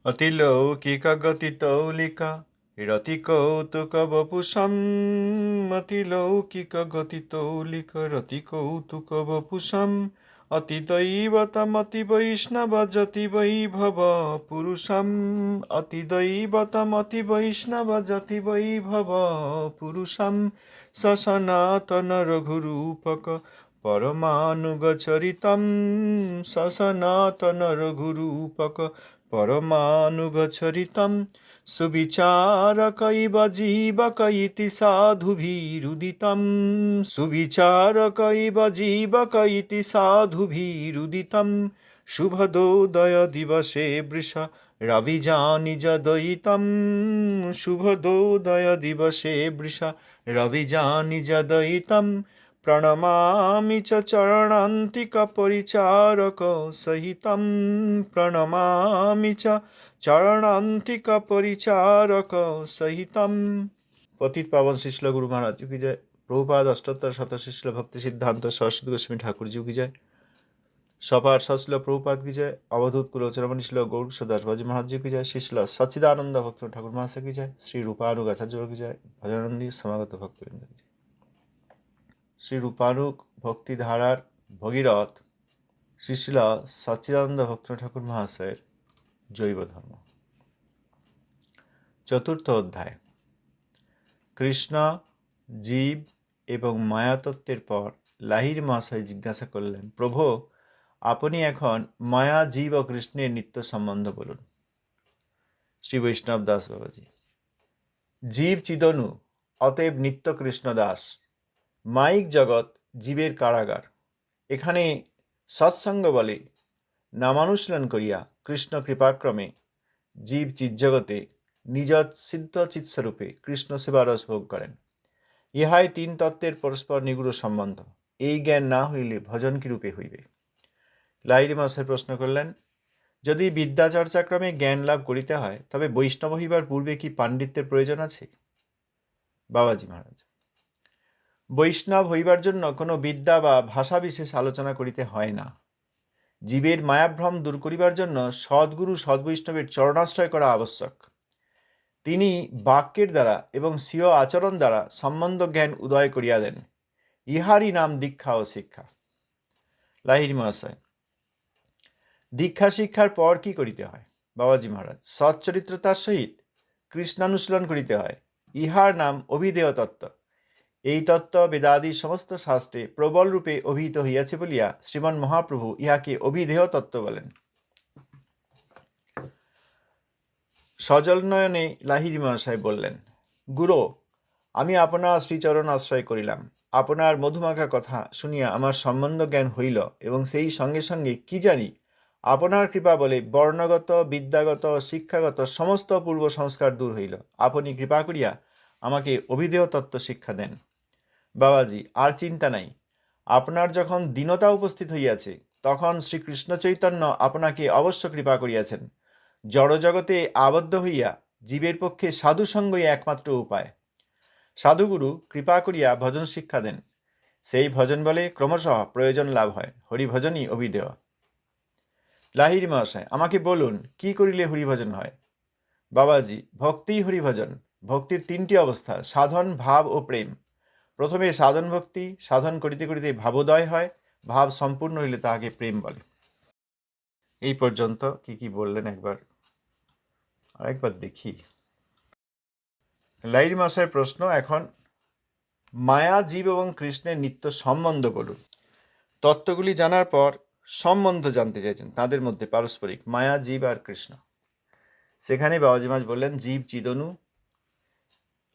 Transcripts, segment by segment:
অতিলৌকিকগতিতৌলিকা রতিকৌতুকবপুষম। অতিলৌকিকগতিতৌলিক রতিকৌতুকবপুষম। অতিদৈবতমতিবৈষ্ণবযতিবৈভব পুরুষম। অতিদৈবতমতিবৈষ্ণবযতিবৈভব পুরুষম। সসনাতন রঘুরূপক পরমানুগচরিতম। সসনাতন রঘুরূপক পরমানুগচরিতম। সুবিচারকৈব জীবক ইতি সাধুভিরুদিতম। সুবিচারকৈব জীবক ইতি সাধুভিরুদিতম। শুভদোদয় দিবসে বৃষা রবিজানিজদয়িতম। শুভদোদয় দিবসে বৃষা রবিজানিজদয়িতম। প্রণমামি চ চরণান্তিক পরিচারক সহিতম। প্রণমামি চ চরণান্তিক পরিচারক সহিতম। পতিত পাবন শিশল গুরু মহারাজ কি জয়। প্রভুপাদ অষ্টোত্তর শত শিশল ভক্তি সিদ্ধান্ত সরস্বতী গোস্বামী ঠাকুর জি কি জয়। সপার সশিল প্রভুপাদ কি জয়। অবধূত কুলোচরমণি শিল গৌর সদাস বাজি মহারাজ জি কি জয়। শিশল সচ্চিদানন্দ ভক্ত ঠাকুর মহাশয় কি জয়। শ্রী রূপানুগ আচার্য কি জয়। ভজনানন্দী সমাগত ভক্তবৃন্দ কি জয়। শ্রী রূপানুগ ভক্তিধারার ভগীরথ শ্রীশিল সচ্চিদানন্দ ভক্ত ঠাকুর মহাশয়ের জৈব ধর্ম চতুর্থ অধ্যায়। কৃষ্ণ, জীব এবং মায়াতত্ত্বের পর লাহিড়ী মহাশয় জিজ্ঞাসা করলেন, প্রভু, আপনি এখন মায়া, জীব ও কৃষ্ণের নিত্য সম্বন্ধ বলুন। শ্রী বৈষ্ণব দাস বাবাজি। জীব চিদনু, অতএব নিত্য কৃষ্ণ দাস। মায়িক জগৎ জীবের কারাগার। এখানে সৎসঙ্গ বলে নামানুশীলন করিয়া কৃষ্ণ কৃপাক্রমে জীব চিৎজগতে নিজ সিদ্ধ চিৎস্বরূপে কৃষ্ণ সেবার ভোগ করেন। ইহাই তিন তত্ত্বের পরস্পর নিগুড় সম্বন্ধ। এই জ্ঞান না হইলে ভজন কি রূপে হইবে? লাহিড়ী মহাশয় প্রশ্ন করলেন, যদি বিদ্যাচর্চাক্রমে জ্ঞান লাভ করিতে হয় তবে বৈষ্ণব হইবার পূর্বে কি পাণ্ডিত্যের প্রয়োজন আছে? বাবাজি মহারাজ, বৈষ্ণব হইবার জন্য কোনো বিদ্যা বা ভাষা বিশেষ আলোচনা করিতে হয় না। জীবের মায়াভ্রম দূর করিবার জন্য সদ্গুরু সদ্বৈষ্ণবের চরণাশ্রয় করা আবশ্যক। তিনি বাক্যের দ্বারা এবং স্বীয় আচরণ দ্বারা সম্বন্ধ জ্ঞান উদয় করিয়া দেন। ইহারই নাম দীক্ষা ও শিক্ষা। লাহিড়ী মহাশয়, দীক্ষা শিক্ষার পর কি করিতে হয়? বাবাজি মহারাজ, সচ্চরিত্রতার সহিত কৃষ্ণানুশীলন করিতে হয়। ইহার নাম অভিধেয় তত্ত্ব। এই তত্ত্ব বেদাদি সমস্ত শাস্ত্রে প্রবল রূপে অভিহিত হইয়াছে বলিয়া শ্রীমন মহাপ্রভু ইহাকে অভিধেয় তত্ত্ব বলেন। সজল নয়নে লাহিড়ী মহাশয় বললেন, গুরু, আমি আপনার শ্রীচরণ আশ্রয় করিলাম। আপনার মধুমাখা কথা শুনিয়া আমার সম্বন্ধ জ্ঞান হইল এবং সেই সঙ্গে সঙ্গে কি জানি আপনার কৃপা বলে বর্ণগত, বিদ্যাগত, শিক্ষাগত সমস্ত পূর্ব সংস্কার দূর হইল। আপনি কৃপা করিয়া আমাকে অভিধেয় তত্ত্ব শিক্ষা দেন। বাবাজি, আর চিন্তা নাই। আপনার যখন দীনতা উপস্থিত হইয়াছে তখন শ্রীকৃষ্ণ চৈতন্য আপনাকে অবশ্য কৃপা করিয়াছেন। জড়জগতে আবদ্ধ হইয়া জীবের পক্ষে সাধুসঙ্গই একমাত্র উপায়। সাধুগুরু কৃপা করিয়া ভজন শিক্ষা দেন। সেই ভজন বলে ক্রমশঃ প্রয়োজন লাভ হয়। হরিভজনই অভিধেয়। লাহিড়ী মহাশয়, আমাকে বলুন, কি করিলে হরিভজন হয়? বাবাজি, ভক্তিই হরিভজন। ভক্তির তিনটি অবস্থা, সাধন, ভাব ও প্রেম। প্রথমে সাধন ভক্তি, সাধন করিতে করিতে ভাবোদয় হয়, ভাব সম্পূর্ণ হইলে তাহাকে প্রেম বলে। এই পর্যন্ত কি কি বললেন আরেকবার দেখি। লাহিড়ী মহাশয়ের প্রশ্ন এখন, মায়া, জীব এবং কৃষ্ণের নিত্য সম্বন্ধ বলুন। তত্ত্বগুলি জানার পর সম্বন্ধ জানতে চাইছেন, তাদের মধ্যে পারস্পরিক মায়া, জীব আর কৃষ্ণ। সেখানে বাবাজি মহারাজ বললেন, জীব চিদনু,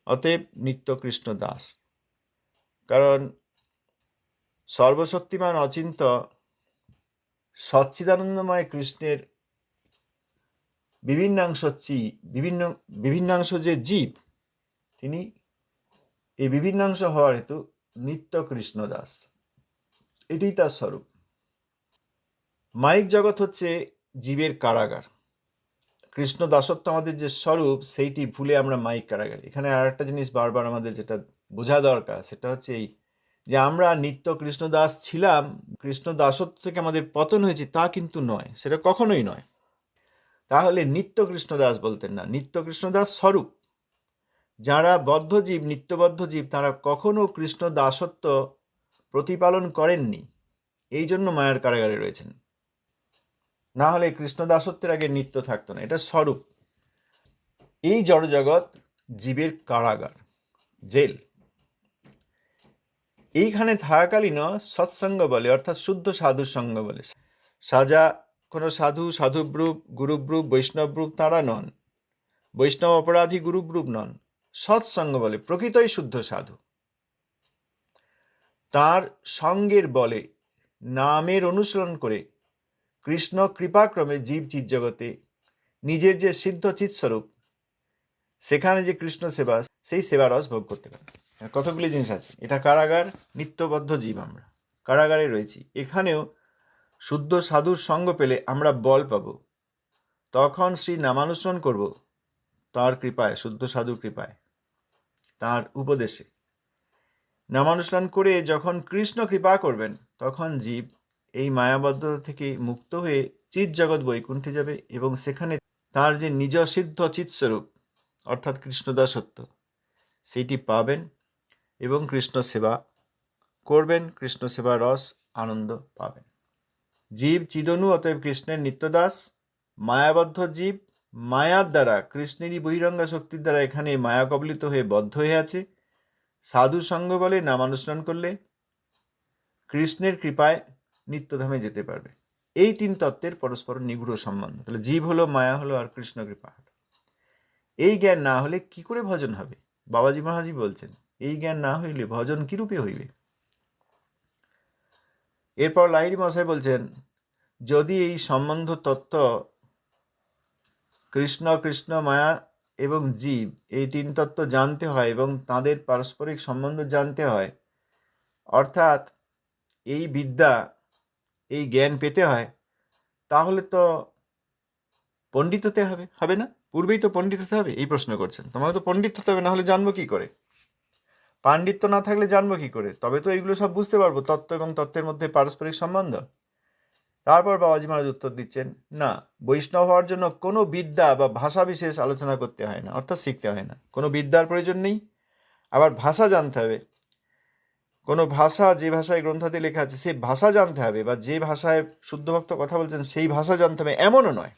অতএব নিত্য কৃষ্ণ দাস। কারণ সর্বশক্তিমান অচিন্ত সচ্চিদানন্দময় কৃষ্ণের বিভিন্নাংশ যে জীব, তিনি এই বিভিন্নাংশ হওয়ার হেতু নিত্য কৃষ্ণ দাস। এটাই তার স্বরূপ। মায়িক জগৎ হচ্ছে জীবের কারাগার। কৃষ্ণ দাসত্ব আমাদের যে স্বরূপ, সেইটি ভুলে আমরা মায়িক কারাগার। এখানে আর একটা জিনিস বারবার আমাদের যেটা বোঝা দরকার, সেটা হচ্ছে এই যে আমরা নিত্য কৃষ্ণদাস ছিলাম, কৃষ্ণ দাসত্ব থেকে আমাদের পতন হয়েছে তা কিন্তু নয়, সেটা কখনোই নয়। তাহলে নিত্য কৃষ্ণদাস বলতেন না, নিত্য কৃষ্ণদাস স্বরূপ। যারা বদ্ধজীব, নিত্যবদ্ধ জীব, তারা কখনো কৃষ্ণ দাসত্ব প্রতিপালন করেননি, এই জন্য মায়ার কারাগারে রয়েছেন। না হলে কৃষ্ণ দাসত্বের আগে নিত্য থাকতো না, এটা স্বরূপ। এই জড়জগৎ জীবের কারাগার, জেল। এইখানে থাকাকালীন সৎসঙ্গ বলে, অর্থাৎ শুদ্ধ সাধুর সঙ্গ বলে। সাজা কোনো সাধু, সাধুব্রূপ, গুরুব্রূপ, বৈষ্ণবরূপ তারা নন, বৈষ্ণব অপরাধী গুরুব্রূপ নন, সৎসঙ্গ বলে, প্রকৃতই শুদ্ধ সাধু। তার সঙ্গের বলে, নামের অনুসরণ করে কৃষ্ণ কৃপাক্রমে জীব চিৎ জগতে নিজের যে সিদ্ধ চিৎস্বরূপ, সেখানে যে কৃষ্ণ সেবা, সেই সেবা রস ভোগ করতে পারে। কতগুলি জিনিস আছে। এটা কারাগার, নিত্যবদ্ধ জীব, আমরা কারাগারে রয়েছি। এখানেও শুদ্ধ সাধুর সঙ্গ পেলে আমরা বল পাব। তখন শ্রী নামানুসরণ করব তার কৃপায়, শুদ্ধ সাধুর কৃপায়, তার উপদেশে। নামানুসরণ করে যখন কৃষ্ণ কৃপা করবেন, তখন জীব এই মায়াবদ্ধতা থেকে মুক্ত হয়ে চিৎ জগৎ বৈকুণ্ঠে যাবে এবং সেখানে তার যে নিজ সিদ্ধ চিৎস্বরূপ, অর্থাৎ কৃষ্ণদাসত্ব, সেইটি পাবেন এবং কৃষ্ণ সেবা করবেন, কৃষ্ণ সেবা রস আনন্দ পাবেন। জীব চিদনু, অতএব কৃষ্ণের নিত্যদাস। মায়াবদ্ধ জীব মায়ার দ্বারা, কৃষ্ণেরই বহিরঙ্গা শক্তির দ্বারা এখানে মায়া কবলিত হয়ে বদ্ধ হয়ে আছে। সাধু সঙ্গ বলে নামানুসরণ করলে কৃষ্ণের কৃপায় নিত্যধামে যেতে পারবে। এই তিন তত্ত্বের পরস্পর নিগূঢ় সম্বন্ধ। তাহলে জীব হলো, মায়া হলো, আর কৃষ্ণ কৃপা হলো। এই জ্ঞান না হলে কি করে ভজন হবে? বাবাজি মহারাজ বলছেন, এই জ্ঞান না হইলে ভজন কিরূপে হইবে? এরপর লাহিড়ী মশাই বলছেন, যদি এই সম্বন্ধ তত্ত্ব কৃষ্ণ, কৃষ্ণ মায়া এবং জীব, এই তিন তত্ত্ব জানতে হয় এবং তাদের পারস্পরিক সম্বন্ধ জানতে হয়, অর্থাৎ এই বিদ্যা, এই জ্ঞান পেতে হয়, তাহলে তো পণ্ডিত হতে হবে, হবে না? পূর্বেই তো পণ্ডিত হতে হবে। এই প্রশ্ন করছেন, তোমাকে তো পণ্ডিত হতে হবে, না হলে জানবো কি করে? পাণ্ডিত্য না থাকলে জানবো কি করে? তবে তো এইগুলো সব বুঝতে পারবো, তত্ত্ব এবং তত্ত্বের মধ্যে পারস্পরিক সম্বন্ধ। তারপর বাবাজি মহারাজ উত্তর দিচ্ছেন, না, বৈষ্ণব হওয়ার জন্য কোনো বিদ্যা বা ভাষা বিশেষ আলোচনা করতে হয় না, অর্থাৎ শিখতে হয় না। কোনো বিদ্যার প্রয়োজন নেই। আবার ভাষা জানতে হবে, কোনো ভাষা, যে ভাষায় গ্রন্থাদি লেখা আছে সেই ভাষা জানতে হবে, বা যে ভাষায় শুদ্ধ ভক্ত কথা বলছেন সেই ভাষা জানতে হবে, এমনও নয়।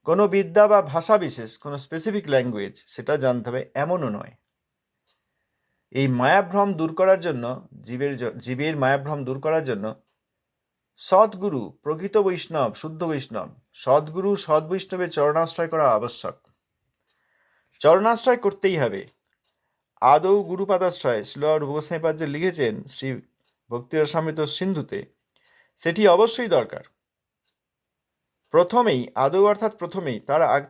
কোনো বিদ্যা বা ভাষা বিশেষ, কোনো স্পেসিফিক ল্যাঙ্গুয়েজ, সেটা জানতে হবে, এমনও নয়। এই মায়াভ্রম দূর করার জন্য, জীবের মায়াভ্রম দূর করার জন্য সদ্গুরু, প্রকৃত বৈষ্ণব, শুদ্ধ বৈষ্ণব, সদ্গুরু, সৎ বৈষ্ণবের চরণাশ্রয় করা আবশ্যক। চরণাশ্রয় করতেই হবে। আদৌ গুরুপাদাশ্রয়, শ্রীল রূপ গোস্বামীপাদ যে লিখেছেন শ্রী ভক্তিরসামৃত সিন্ধুতে, সেটি অবশ্যই দরকার। প্রথমেই, আদৌ অর্থাৎ প্রথমেই,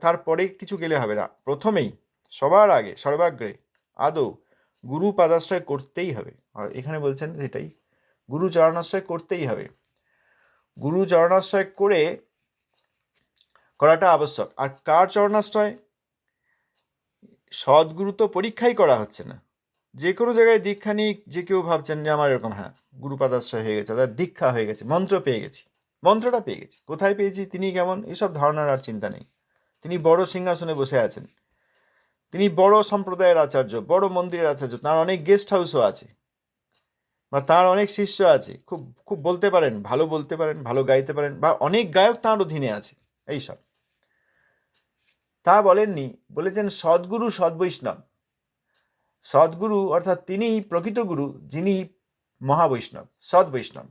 তারপরে কিছু গেলে হবে না। প্রথমেই, সবার আগে, সর্বাগ্রে আদৌ গুরু পাদাশ্রয় করতেই হবে। আর এখানে বলছেন সেটাই, গুরু চরণাশ্রয় করতেই হবে। গুরু চরণাশ্রয় করাটা আবশ্যক। আর কার চরণাশ্রয়? সদ্গুরু তো পরীক্ষাই করা হচ্ছে না। যে কোনো জায়গায় দীক্ষা নিয়ে যে কেউ ভাবছেন যে আমার এরকম, হ্যাঁ, গুরুপাদাশ্রয় হয়ে গেছে, তার দীক্ষা হয়ে গেছে, মন্ত্র পেয়ে গেছি, মন্ত্রটা পেয়ে গেছি, কোথায় পেয়েছি, তিনি কেমন, এসব ধারণার আর চিন্তা নেই। তিনি বড় সিংহাসনে বসে আছেন, তিনি বড় সম্প্রদায়ের আচার্য, বড় মন্দিরের আচার্য, তার অনেক গেস্ট হাউসও আছে, বা তার অনেক শিষ্য আছে, খুব খুব বলতে পারেন, ভালো গাইতে পারেন, বা অনেক গায়ক তাঁর অধীনে আছে, এইসব। তা বলেননি, বলেছেন সদ্গুরু, সদ্বৈষ্ণব। সদ্গুরু অর্থাৎ তিনিই প্রকৃত গুরু, যিনি মহাবৈষ্ণব, সদ্বৈষ্ণব।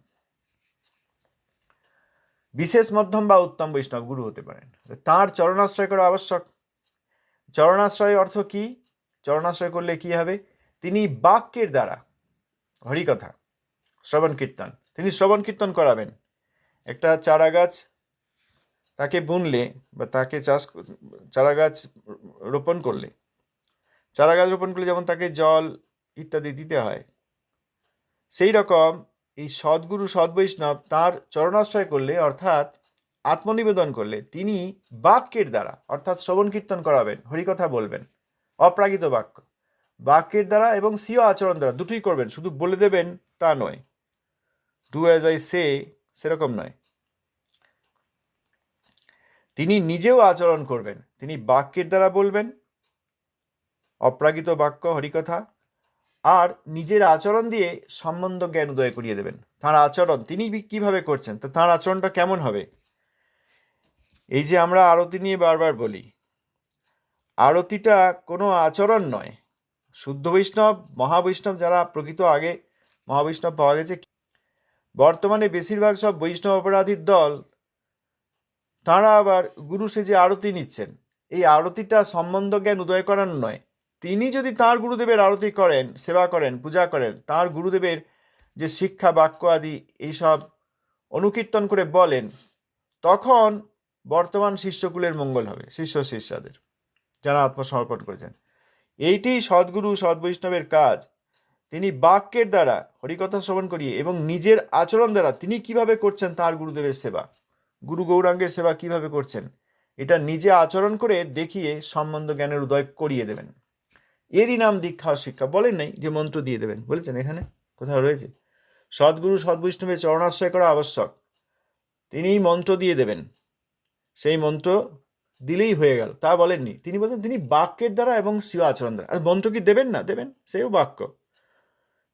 বিশেষ মধ্যম বা উত্তম বৈষ্ণব গুরু হতে পারেন। তাঁর চরণাশ্রয় করা আবশ্যক। চরণাশ্রয় অর্থ কি? চরণাশ্রয় করলে কি হবে? তিনি বাক্যের দ্বারা, হরিকথা, শ্রবণ কীর্তন, তিনি শ্রবণ কীর্তন করাবেন। একটা চারা গাছ তাকে বুনলে, বা তাকে চারা গাছ রোপণ করলে, যেমন তাকে জল ইত্যাদি দিতে হয়, সেই রকম এই সদ্গুরু, সদ্বৈষ্ণব তাঁর চরণাশ্রয় করলে, অর্থাৎ আত্মনিবেদন করলে, তিনি বাক্যের দ্বারা, অর্থাৎ শ্রবণ কীর্তন করাবেন, হরিকথা বলবেন, অপ্রাকৃত বাক্যের দ্বারা এবং স্বীয় আচরণ দ্বারা, দুটোই করবেন। শুধু বলে দেবেন তা নয়, ডু অ্যাজ আই সে, সেরকম নয়। তিনি নিজেও আচরণ করবেন, তিনি বাক্যের দ্বারা বলবেন, অপ্রাকৃত বাক্য, হরিকথা, আর নিজের আচরণ দিয়ে সম্বন্ধ জ্ঞান উদয় করিয়ে দেবেন। তাঁর আচরণ তিনি কিভাবে করছেন, তো তাঁর আচরণটা কেমন হবে? এই যে আমরা আরতি নিয়ে বারবার বলি, আরতিটা কোনো আচরণ নয়। শুদ্ধ বৈষ্ণব, মহাবৈষ্ণব যারা প্রকৃত, আগে মহাবৈষ্ণব পাওয়া গেছে, বর্তমানে বেশিরভাগ সব বৈষ্ণব অপরাধীর দল, তাঁরা আবার গুরু সেজে আরতি নিচ্ছেন। এই আরতিটা সম্বন্ধ জ্ঞান উদয় করানো নয়। তিনি যদি তাঁর গুরুদেবের আরতি করেন, সেবা করেন, পূজা করেন, তাঁর গুরুদেবের যে শিক্ষা বাক্য আদি এইসব অনুকীর্তন করে বলেন, তখন বর্তমান শিষ্যকুলের মঙ্গল হবে, শিষ্য শিষ্যাদের যারা আত্মসমর্পণ করেছেন। এইটি সদ্গুরু সদ্বৈষ্ণবের কাজ। তিনি বাক্যের দ্বারা হরিকথা শ্রবণ করিয়ে এবং নিজের আচরণ দ্বারা তিনি কিভাবে করছেন তার গুরুদেবের সেবা, গুরু গৌরাঙ্গের সেবা কিভাবে করছেন, এটা নিজে আচরণ করে দেখিয়ে সম্বন্ধ জ্ঞানের উদয় করিয়ে দেবেন। এরই নাম দীক্ষা ও শিক্ষা। বলেন নাই যে মন্ত্র দিয়ে দেবেন, বলেছেন এখানে কোথাও রয়েছে? সদ্গুরু সদ্বৈষ্ণবের চরণাশ্রয় করা আবশ্যক, তিনিই মন্ত্র দিয়ে দেবেন, সেই মন্ত্র দিলেই হয়ে গেল, তা বলেননি। তিনি বলছেন তিনি বাক্যের দ্বারা এবং স্বীয় আচরণ দ্বারা। আর মন্ত্র কি দেবেন না? দেবেন, সেও বাক্য।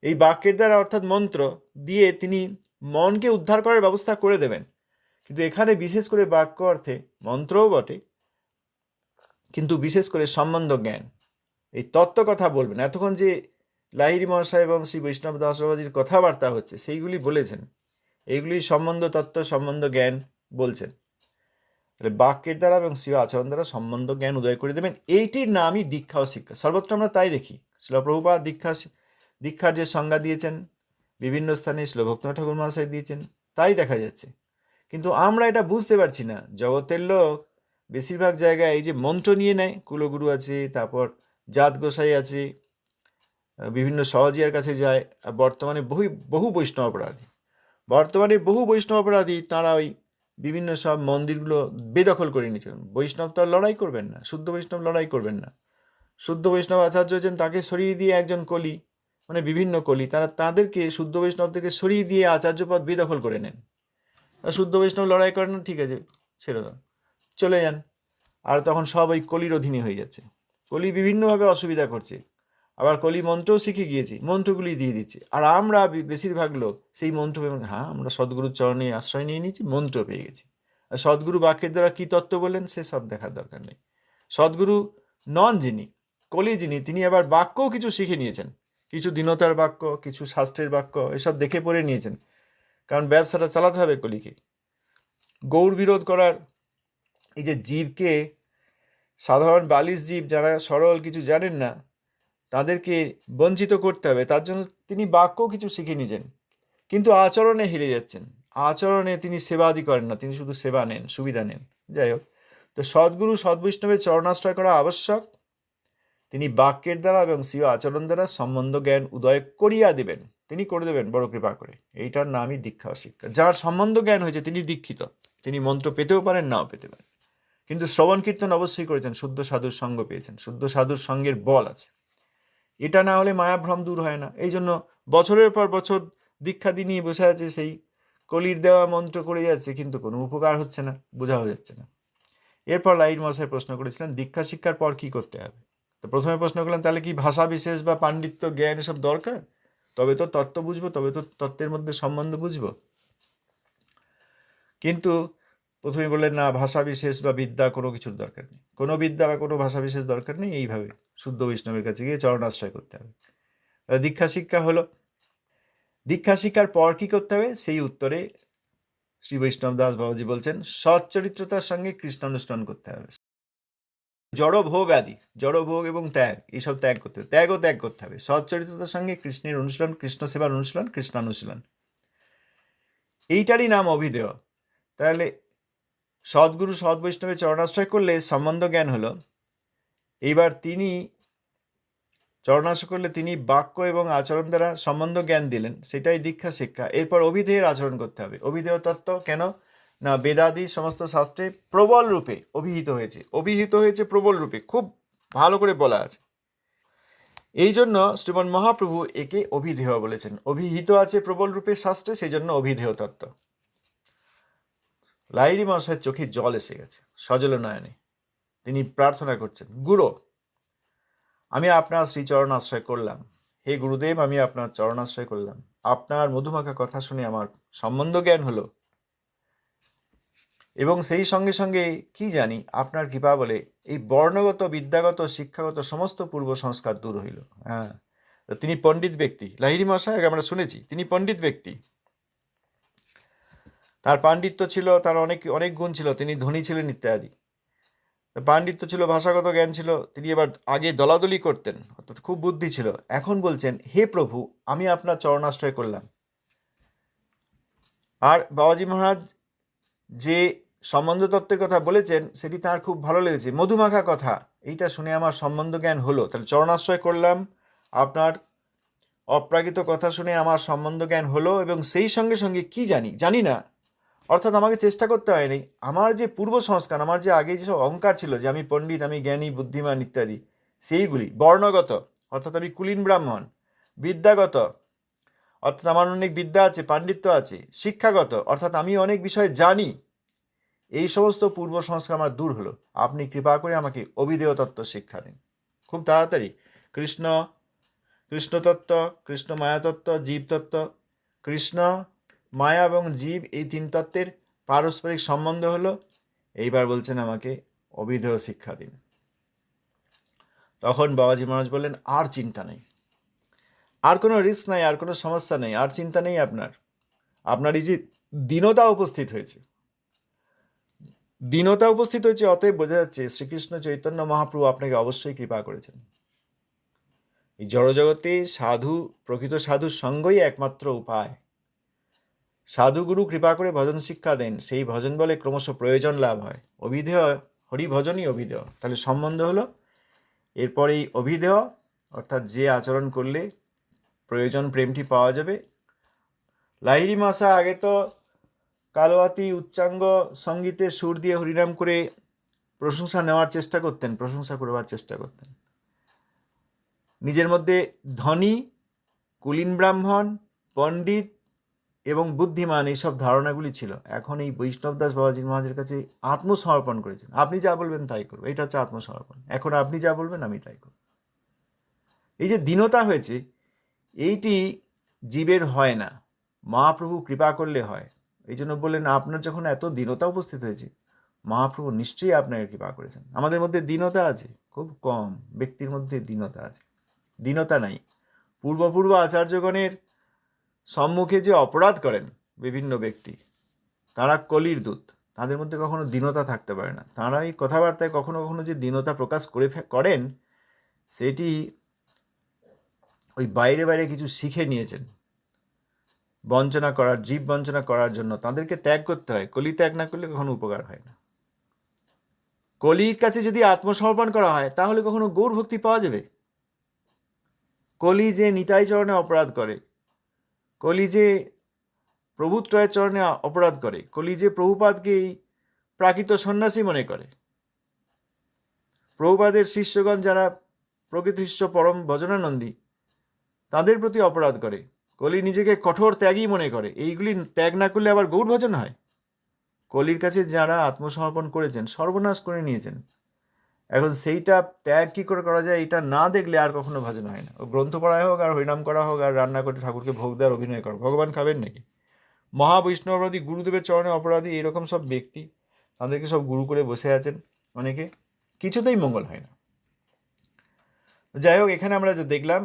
এই বাক্যের দ্বারা অর্থাৎ মন্ত্র দিয়ে তিনি মনকে উদ্ধার করার ব্যবস্থা করে দেবেন। কিন্তু এখানে বিশেষ করে বাক্য অর্থে মন্ত্রও বটে, কিন্তু বিশেষ করে সম্বন্ধ জ্ঞান, এই তত্ত্ব কথা বলবেন। এতক্ষণ যে লাহিড়ী মহাশয় এবং শ্রী বৈষ্ণব দাস বাবাজির কথাবার্তা হচ্ছে, সেইগুলি বলেছেন, এইগুলি সম্বন্ধ তত্ত্ব, সম্বন্ধ জ্ঞান বলছেন। তাহলে বাক্যের দ্বারা এবং স্বীয় আচরণ দ্বারা সম্বন্ধ জ্ঞান উদয় করে দেবেন, এইটির নামই দীক্ষা ও শিক্ষা। সর্বত্র আমরা তাই দেখি। শ্রীল প্রভুপাদ দীক্ষার যে সংজ্ঞা দিয়েছেন, বিভিন্ন স্থানে শ্রীল ভক্তনাথ ঠাকুর মহাশয় দিয়েছেন, তাই দেখা যাচ্ছে। কিন্তু আমরা এটা বুঝতে পারছি না। জগতের লোক বেশিরভাগ জায়গায় এই যে মন্ত্র নিয়ে নেয়, কুলগুরু আছে, তারপর জাত গোসাই আছে, বিভিন্ন সহজিয়ার কাছে যায়। আর বর্তমানে বহু বৈষ্ণব অপরাধী তারা ওই বিভিন্ন সব মন্দিরগুলো বেদখল করে নিয়েছেন। বৈষ্ণব তো আর লড়াই করবেন না, শুদ্ধ বৈষ্ণব লড়াই করবেন না। শুদ্ধ বৈষ্ণব আচার্য হয়েছেন, তাকে সরিয়ে দিয়ে একজন কলি, মানে বিভিন্ন কলি, তারা তাদেরকে শুদ্ধ বৈষ্ণব থেকে সরিয়ে দিয়ে আচার্য পদ বেদখল করে নেন। শুদ্ধ বৈষ্ণব লড়াই করেন না, ঠিক আছে ছেড়ে দাও, চলে যান। আর তখন সব ওই কলির অধীনে হয়ে যাচ্ছে। কলি বিভিন্নভাবে অসুবিধা করছে, আবার কলি মন্ত্রও শিখে গিয়েছে, মন্ত্রগুলি দিয়ে দিচ্ছে। আর আমরা বেশিরভাগ লোক সেই মন্ত্র পেয়ে, হ্যাঁ আমরা সদ্গুরুর চরণে আশ্রয় নিয়ে নিয়েছি, মন্ত্র পেয়ে গেছি। আর সদ্গুরু বাক্যের দ্বারা কী তত্ত্ব বললেন সে সব দেখার দরকার নেই। সদ্গুরু নন যিনি, কলি যিনি, তিনি আবার বাক্যও কিছু শিখে নিয়েছেন, কিছু দীনতার বাক্য, কিছু শাস্ত্রের বাক্য, এসব দেখে পড়ে নিয়েছেন। কারণ ব্যবসাটা চালাতে হবে কলিকে। গৌর বিরোধ করার, এই যে জীবকে, সাধারণ বালিশ জীব যারা সরল কিছু জানেন না, তাদেরকে বঞ্চিত করতে হবে, তার জন্য তিনি বাক্যও কিছু শিখে নিয়েছেন। কিন্তু আচরণে হেরে যাচ্ছেন। আচরণে তিনি সেবাদি করেন না, তিনি শুধু সেবা নেন, সুবিধা নেন। যাই হোক, তো সদ্গুরু সদ্বৈষ্ণবের চরণাশ্রয় করা আবশ্যক। তিনি বাক্যের দ্বারা এবং স্বীয় আচরণ দ্বারা সম্বন্ধ জ্ঞান উদয় করিয়া দেবেন, তিনি করে দেবেন বড় কৃপা করে। এইটার নামই দীক্ষা ও শিক্ষা। যার সম্বন্ধ জ্ঞান হয়েছে তিনি দীক্ষিত, তিনি মন্ত্র পেতেও পারেন, নাও পেতে পারেন, কিন্তু শ্রবণ কীর্তন অবশ্যই করেছেন, শুদ্ধ সাধুর সঙ্গ পেয়েছেন, শুদ্ধ সাধুর সঙ্গের বল আছে। এটা না হলে মায়াভ্রম দূর হয় না। এই জন্য বছরের পর বছর দীক্ষা দিয়ে নিয়ে বসে আছে, সেই কলির দেওয়া মন্ত্র করে যাচ্ছে, কিন্তু কোনো উপকার হচ্ছে না, বোঝাও যাচ্ছে না। এরপর লাহিড়ী মহাশয় প্রশ্ন করেছিলেন দীক্ষা শিক্ষার পর কি করতে হবে। তো প্রথমে প্রশ্ন করলেন তাহলে কি ভাষা বিশেষ বা পাণ্ডিত্য জ্ঞান এসব দরকার? তবে তো তত্ত্ব বুঝবো, তবে তো তত্ত্বের মধ্যে সম্বন্ধ বুঝবো। কিন্তু প্রথমে বললেন না, ভাষা বিশেষ বা বিদ্যা কোনো কিছুর দরকার নেই, কোনো বিদ্যা বা কোনো ভাষা বিশেষ দরকার নেই। এইভাবে শুদ্ধ বৈষ্ণবের কাছে গিয়ে চরণাশ্রয় করতে হবে। দীক্ষা শিক্ষা হলো। দীক্ষা শিক্ষার পর কি করতে হবে, সেই উত্তরে শ্রী বৈষ্ণব দাস বাবাজি বলছেন সচ্চরিত্রতার সঙ্গে কৃষ্ণানুষ্ঠান করতে হবে। জড়ভোগ আদি, জড়ভোগ এবং ত্যাগ, এইসব ত্যাগ করতে হবে, ত্যাগ করতে হবে। সচ্চরিত্রতার সঙ্গে কৃষ্ণের অনুশীলন, কৃষ্ণ সেবার অনুশীলন, কৃষ্ণানুশীলন, এইটারই নাম অভিধেয়। তাহলে সদ্গুরু সৎ বৈষ্ণবের চরণাশ্রয় করলে সম্বন্ধ জ্ঞান হলো। এইবার তিনি চরণাশ্রয় করলে তিনি বাক্য এবং আচরণ দ্বারা সম্বন্ধ জ্ঞান দিলেন, সেটাই দীক্ষা শিক্ষা। এরপর অভিধেয়ের আচরণ করতে হবে। অভিধেয় তত্ত্ব কেন না, বেদাদি সমস্ত শাস্ত্রে প্রবল রূপে অভিহিত হয়েছে প্রবল রূপে, খুব ভালো করে বলা আছে। এই জন্য শ্রীমন মহাপ্রভু একে অভিধেয় বলেছেন। অভিহিত আছে প্রবল রূপে শাস্ত্রে, সেই জন্য অভিধেয় তত্ত্ব। লাহিড়ী মহাশয়ের চোখে জল এসে গেছে সজল নয়নে। তিনি প্রার্থনা করছেন, গুরু, আমি আপনার শ্রীচরণ আশ্রয় করলাম। হে গুরুদেব, আমি আপনার চরণ আশ্রয় করলাম। আপনার মধুমাখা কথা শুনে আমার সম্বন্ধ জ্ঞান হলো, এবং সেই সঙ্গে সঙ্গে কি জানি আপনার কৃপা বলে এই বর্ণগত, বিদ্যাগত, শিক্ষাগত সমস্ত পূর্ব সংস্কার দূর হইল। হ্যাঁ, তো তিনি পণ্ডিত ব্যক্তি। লাহিড়ী মহাশয় আমরা শুনেছি তিনি পণ্ডিত ব্যক্তি। তার পাণ্ডিত্য ছিল, তার অনেক অনেক গুণ ছিল, তিনি ধনী ছিলেন ইত্যাদি। পাণ্ডিত্য ছিল, ভাষাগত জ্ঞান ছিল, তিনি এবার আগে দলাদলি করতেন, অর্থাৎ খুব বুদ্ধি ছিল। এখন বলছেন, হে প্রভু, আমি আপনার চরণাশ্রয় করলাম। আর বাবাজি মহারাজ যে সম্বন্ধ তত্ত্বের কথা বলেছেন সেটি তার খুব ভালো লেগেছে। মধুমাখা কথা, এইটা শুনে আমার সম্বন্ধ জ্ঞান হলো। তাহলে চরণাশ্রয় করলাম, আপনার অপ্রাকৃত কথা শুনে আমার সম্বন্ধ জ্ঞান হলো, এবং সেই সঙ্গে সঙ্গে কি জানি না, অর্থাৎ আমাকে চেষ্টা করতে হয়নি। আমার যে পূর্ব সংস্কার, আমার যে আগে যেসব অহংকার ছিল যে আমি পণ্ডিত, আমি জ্ঞানী, বুদ্ধিমান ইত্যাদি, সেইগুলি বর্ণগত, অর্থাৎ আমি কুলীন ব্রাহ্মণ, বিদ্যাগত, অর্থাৎ আমার অনেক বিদ্যা আছে, পাণ্ডিত্য আছে, শিক্ষাগত, অর্থাৎ আমি অনেক বিষয় জানি, এই সমস্ত পূর্ব সংস্কার আমার দূর হলো। আপনি কৃপা করে আমাকে অভিধেয় তত্ত্ব শিক্ষা দিন। খুব তাড়াতাড়ি কৃষ্ণতত্ত্ব, কৃষ্ণ মায়াতত্ত্ব, জীবতত্ত্ব, কৃষ্ণ, মায়া এবং জীব, এই তিন তত্ত্বের পারস্পরিক সম্বন্ধ হলো। এইবার বলছেন আমাকে অভিধেয় শিক্ষা দিন। তখন বাবাজি মহারাজ বললেন, আর চিন্তা নেই, আর কোনো রিস্ক নাই, আর কোনো সমস্যা নেই, আর চিন্তা নেই। আপনার এই যে দীনতা উপস্থিত হয়েছে, অতএব বোঝা যাচ্ছে শ্রীকৃষ্ণ চৈতন্য মহাপ্রভু আপনাকে অবশ্যই কৃপা করেছেন। এই জড়জগতে প্রকৃত সাধুর সঙ্গই একমাত্র উপায়। সাধুগুরু কৃপা করে ভজন শিক্ষা দেন, সেই ভজন বলে ক্রমশ প্রয়োজন লাভ হয়। অভিধেয়, হরিভজনই অভিধেয়। তাহলে সম্বন্ধ হলো, এরপর এই অভিধেয়, অর্থাৎ যে আচরণ করলে প্রয়োজন প্রেমটি পাওয়া যাবে। লাহিড়ী মহাশয় আগে তো কালোয়াতি উচ্চাঙ্গ সঙ্গীতে সুর দিয়ে হরিনাম করে প্রশংসা করবার চেষ্টা করতেন। নিজের মধ্যে ধনী, কুলীন ব্রাহ্মণ, পণ্ডিত এবং বুদ্ধিমান, এইসব ধারণাগুলি ছিল। এখন এই বৈষ্ণবদাস বাবাজি মহারাজের কাছে আত্মসমর্পণ করেছেন। আপনি যা বলবেন তাই করবো, এটা হচ্ছে আত্মসমর্পণ। এখন আপনি যা বলবেন আমি তাই করব। এই যে দীনতা হয়েছে, এইটি জীবের হয় না, মহাপ্রভু কৃপা করলে হয়। এই জন্য বললেন, আপনার যখন এত দীনতা উপস্থিত হয়েছে, মহাপ্রভু নিশ্চয়ই আপনাকে কৃপা করেছেন। আমাদের মধ্যে দীনতা আছে, খুব কম ব্যক্তির মধ্যে দীনতা আছে। দীনতা নাই। পূর্ব আচার্যগণের সম্মুখে যে অপরাধ করেন বিভিন্ন ব্যক্তি, তারা কলির দূত, তাদের মধ্যে কখনো দীনতা থাকতে পারে না। তারা এই কথাবার্তায় কখনো কখনো যে দীনতা প্রকাশ করেন, সেটি ওই বাইরে কিছু শিখে নিয়েছেন জীব বঞ্চনা করার জন্য। তাদেরকে ত্যাগ করতে হয়। কলি ত্যাগ না করলে কখনো উপকার হয় না। কলির কাছে যদি আত্মসমর্পণ করা হয়, তাহলে কখনো গৌর ভক্তি পাওয়া যাবে? কলি যে নিতাই চরণে অপরাধ করে, কলি যে প্রভুত্রয়ের চরণে অপরাধ করে, কলি যে প্রভুপাদকেই প্রাকৃত সন্ন্যাসী মনে করে, প্রভুপাদের শিষ্যগণ যারা প্রকৃত শিষ্য পরম ভজনানন্দী, তাদের প্রতি অপরাধ করে, কলি নিজেকে কঠোর ত্যাগী মনে করে। এইগুলি ত্যাগ না করলে আবার গৌর ভজন হয়? কলির কাছে যারা আত্মসমর্পণ করেছেন, সর্বনাশ করে নিয়েছেন। এখন সেইটা ত্যাগ কি করে করা যায়, এটা না দেখলে আর কখনো ভজন হয় না। ও গ্রন্থ পড়াই হোক, আর হরিনাম করা হোক, আর রান্না করে ঠাকুরকে ভোগ দেওয়ার অভিনয় করা, ভগবান খাবেন নাকি? মহাবৈষ্ণব অপরাধী, গুরুদেবের চরণে অপরাধী, এরকম সব ব্যক্তি, তাদেরকে সব গুরু করে বসে আছেন অনেকে, কিছুতেই মঙ্গল হয় না। যাই হোক, এখানে আমরা যে দেখলাম,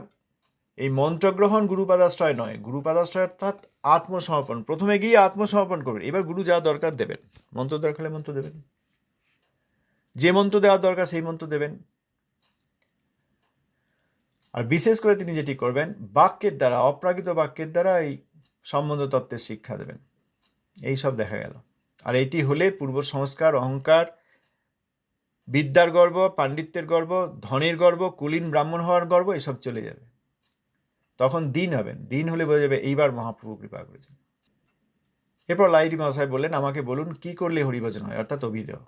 এই মন্ত্রগ্রহণ গুরুপাদাশ্রয় নয়। গুরুপাদাশ্রয় অর্থাৎ আত্মসমর্পণ। প্রথমে গিয়ে আত্মসমর্পণ করবেন, এবার গুরু যা দরকার দেবেন। মন্ত্র দরকার হলে মন্ত্র দেবেন, যে মন্ত্র দেওয়ার দরকার সেই মন্ত্র দেবেন। আর বিশেষ করে তিনি যেটি করবেন, বাক্যের দ্বারা, অপ্রাকৃত বাক্যের দ্বারা এই সম্বন্ধ তত্ত্বের শিক্ষা দেবেন। এই সব দেখা গেল। আর এটি হলে পূর্ব সংস্কার, অহংকার, বিদ্যার গর্ব, পাণ্ডিত্যের গর্ব, ধনের গর্ব, কুলীন ব্রাহ্মণ হওয়ার গর্ব, এসব চলে যাবে। তখন দিন হবেন। দিন হলে বোঝা যাবে এইবার মহাপ্রভু কৃপা করেছেন। এরপর লাহিড়ী মহাশয় বললেন, আমাকে বলুন কি করলে হরিভজন হয়, অর্থাৎ অভিধেয়।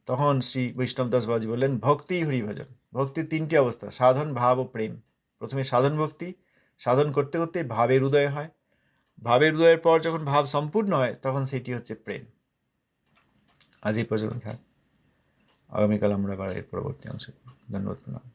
তখন শ্রী বৈষ্ণবদাস বাবাজি বললেন, ভক্তি হরিভজন। ভক্তির তিনটি অবস্থা, সাধন, ভাব ও প্রেম। প্রথমে সাধন ভক্তি, সাধন করতে করতে ভাবের উদয় হয়। ভাবের উদয়ের পর যখন ভাব সম্পূর্ণ হয়, তখন সেটি হচ্ছে প্রেম। আজ এই পর্যন্ত থাক। আগামীকাল আমরা আবার এর পরবর্তী অংশে ধন্যবাদ।